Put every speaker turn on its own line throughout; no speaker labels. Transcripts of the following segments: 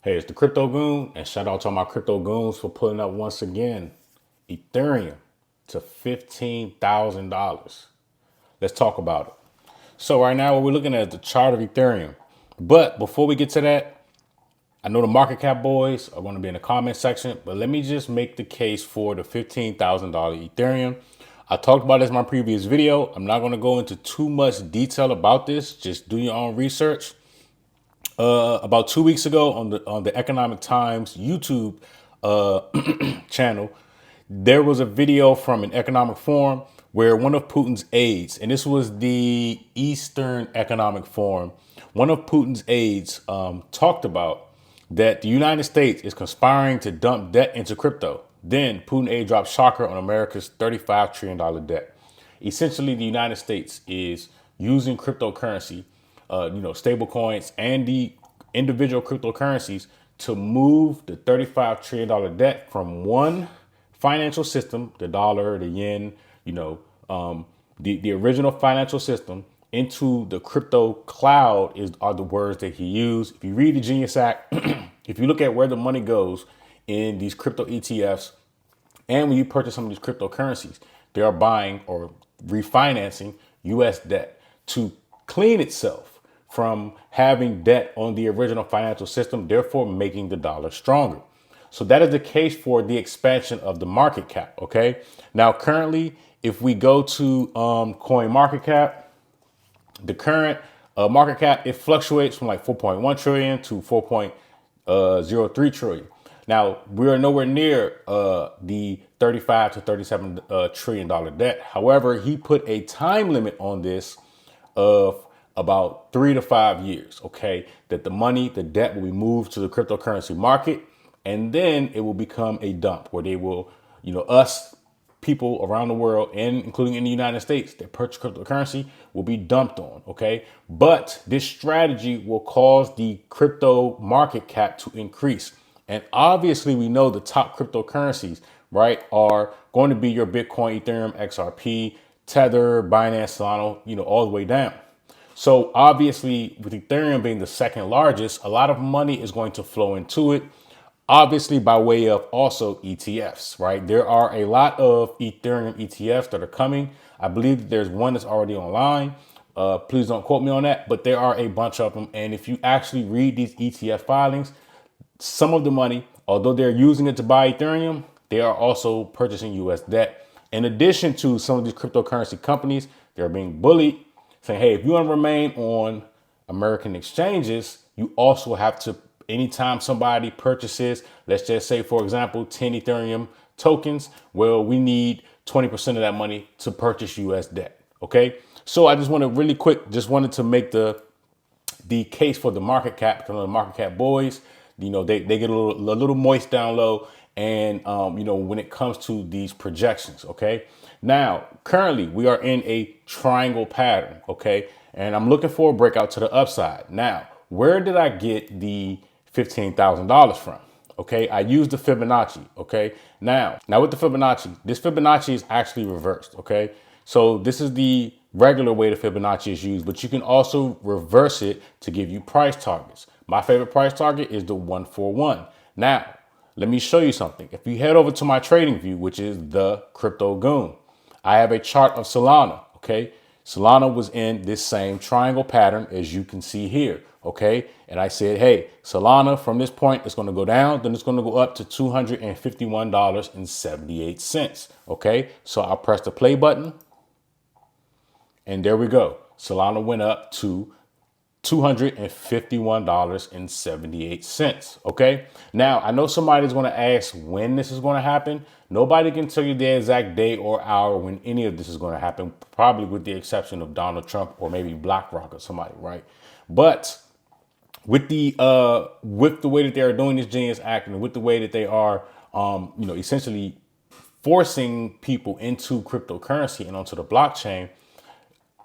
Hey, it's the Crypto Goon, and shout out to all my crypto goons for pulling up once again. Ethereum to $15,000. Let's talk about it. So right now, what we're looking at is the chart of Ethereum. But before we get to that, I know the market cap boys are going to be in the comment section, but let me just make the case for the $15,000 Ethereum. I talked about this in my previous video. I'm not going to go into too much detail about this. Just do your own research. About 2 weeks ago on the Economic Times YouTube channel, there was a video from an economic forum where one of Putin's aides, and this was the Eastern Economic Forum, one of Putin's aides talked about that the United States is conspiring to dump debt into crypto. Then Putin aide dropped shocker on America's $35 trillion debt. Essentially, the United States is using cryptocurrency, stable coins and the individual cryptocurrencies to move the $35 trillion debt from one financial system, the dollar, the yen, the original financial system, into the crypto cloud are the words that he used. If you read the Genius Act, if you look at where the money goes in these crypto ETFs, and when you purchase some of these cryptocurrencies, they are buying or refinancing US debt to clean itself from having debt on the original financial system, therefore making the dollar stronger. So that is the case for the expansion of the market cap. Okay. Now, currently, if we go to coin market cap, the current market cap, it fluctuates from like 4.1 trillion to 4.03 trillion. Now, we are nowhere near the 35 to 37 trillion dollar debt. However, he put a time limit on this of about 3 to 5 years. OK, that the debt will be moved to the cryptocurrency market, and then it will become a dump where they will, us people around the world, and including in the United States, that purchase cryptocurrency will be dumped on. Okay. But this strategy will cause the crypto market cap to increase. And obviously, we know the top cryptocurrencies, right, are going to be your Bitcoin, Ethereum, XRP, Tether, Binance, Solana, all the way down. So obviously, with Ethereum being the second largest, a lot of money is going to flow into it. Obviously, by way of also ETFs, right? There are a lot of Ethereum ETFs that are coming. I believe that there's one that's already online. Please don't quote me on that, but there are a bunch of them. And if you actually read these ETF filings, some of the money, although they're using it to buy Ethereum, they are also purchasing US debt. In addition to some of these cryptocurrency companies, they're being bullied, saying, hey, if you want to remain on American exchanges, you also have to, anytime somebody purchases, let's just say, for example, 10 Ethereum tokens, well, we need 20% of that money to purchase US debt. Okay. So I just want to really quick, just wanted to make the case for the market cap, because the market cap boys, they get a little moist down low. And, when it comes to these projections. OK, now, currently, we are in a triangle pattern. OK, and I'm looking for a breakout to the upside. Now, where did I get the $15,000 from? OK, I used the Fibonacci. OK, now with the Fibonacci, this Fibonacci is actually reversed. OK, so this is the regular way the Fibonacci is used, but you can also reverse it to give you price targets. My favorite price target is the 141. Now, let me show you something. If you head over to my trading view, which is the Crypto Goon, I have a chart of Solana. Okay. Solana was in this same triangle pattern as you can see here. Okay. And I said, hey, Solana from this point is going to go down. Then it's going to go up to $251.78. Okay. So I'll press the play button. And there we go. Solana went up to $251.78. Okay. Now, I know somebody's going to ask when this is going to happen. Nobody can tell you the exact day or hour when any of this is going to happen, probably with the exception of Donald Trump or maybe BlackRock or somebody. Right. But with the way that they are doing this Genius Act, and with the way that they are, essentially forcing people into cryptocurrency and onto the blockchain,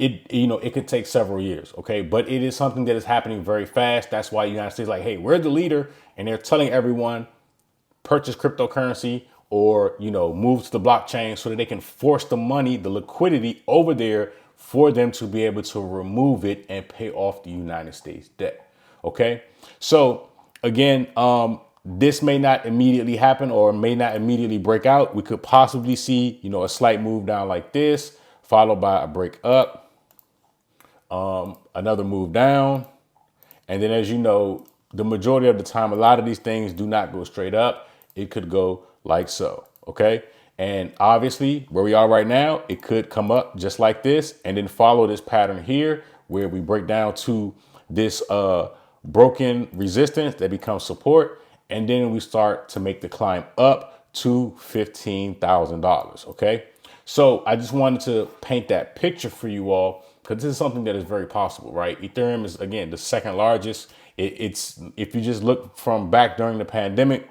it could take several years. Okay. But it is something that is happening very fast. That's why the United States is like, hey, we're the leader. And they're telling everyone purchase cryptocurrency or, move to the blockchain so that they can force the money, the liquidity over there for them to be able to remove it and pay off the United States debt. Okay. So Again, this may not immediately happen or may not immediately break out. We could possibly see, a slight move down like this, followed by a break up, another move down. And then, as you know, the majority of the time, a lot of these things do not go straight up. It could go like so. Okay. And obviously, where we are right now, it could come up just like this and then follow this pattern here where we break down to this broken resistance that becomes support. And then we start to make the climb up to $15,000. Okay. So I just wanted to paint that picture for you all because this is something that is very possible, right? Ethereum is, again, the second largest. It's if you just look from back during the pandemic,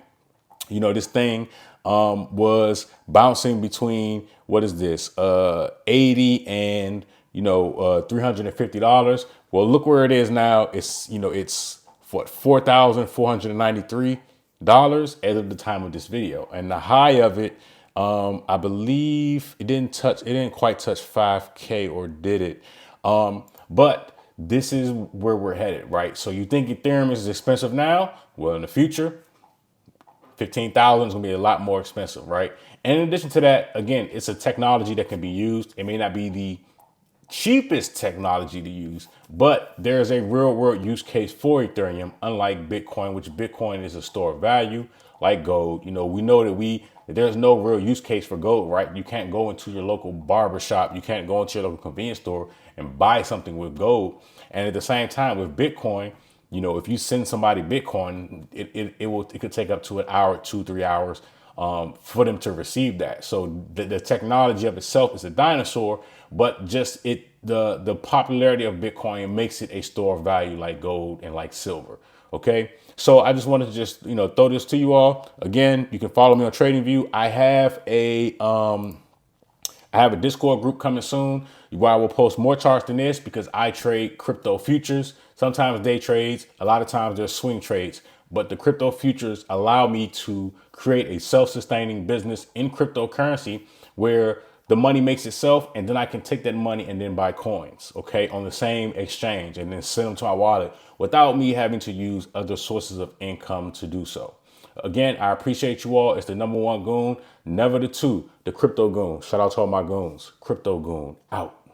this thing was bouncing between what is this 80 and $350. Well, look where it is now. It's what, $4,493 as of the time of this video, and the high of it, I believe it didn't quite touch 5K, or did it? But this is where we're headed, right? So you think Ethereum is expensive now? Well, in the future, 15,000 is gonna be a lot more expensive, right? And in addition to that, again, it's a technology that can be used. It may not be the cheapest technology to use, but there's a real world use case for Ethereum, unlike Bitcoin, which Bitcoin is a store of value like gold. We know that there's no real use case for gold, right? You can't go into your local barber shop. You can't go into your local convenience store and buy something with gold. And at the same time with Bitcoin, if you send somebody Bitcoin, it could take up to an hour, 2-3 hours for them to receive that. So the technology of itself is a dinosaur, but just the popularity of Bitcoin makes it a store of value like gold and like silver. Okay. So I just wanted to just, throw this to you all. Again, you can follow me on TradingView. I have a Discord group coming soon where I will post more charts than this because I trade crypto futures, sometimes day trades, a lot of times there's swing trades. But the crypto futures allow me to create a self-sustaining business in cryptocurrency where the money makes itself, and then I can take that money and then buy coins, okay, on the same exchange and then send them to my wallet without me having to use other sources of income to do so. Again, I appreciate you all. It's the number one goon, never the two, the crypto goon. Shout out to all my goons. Crypto goon out.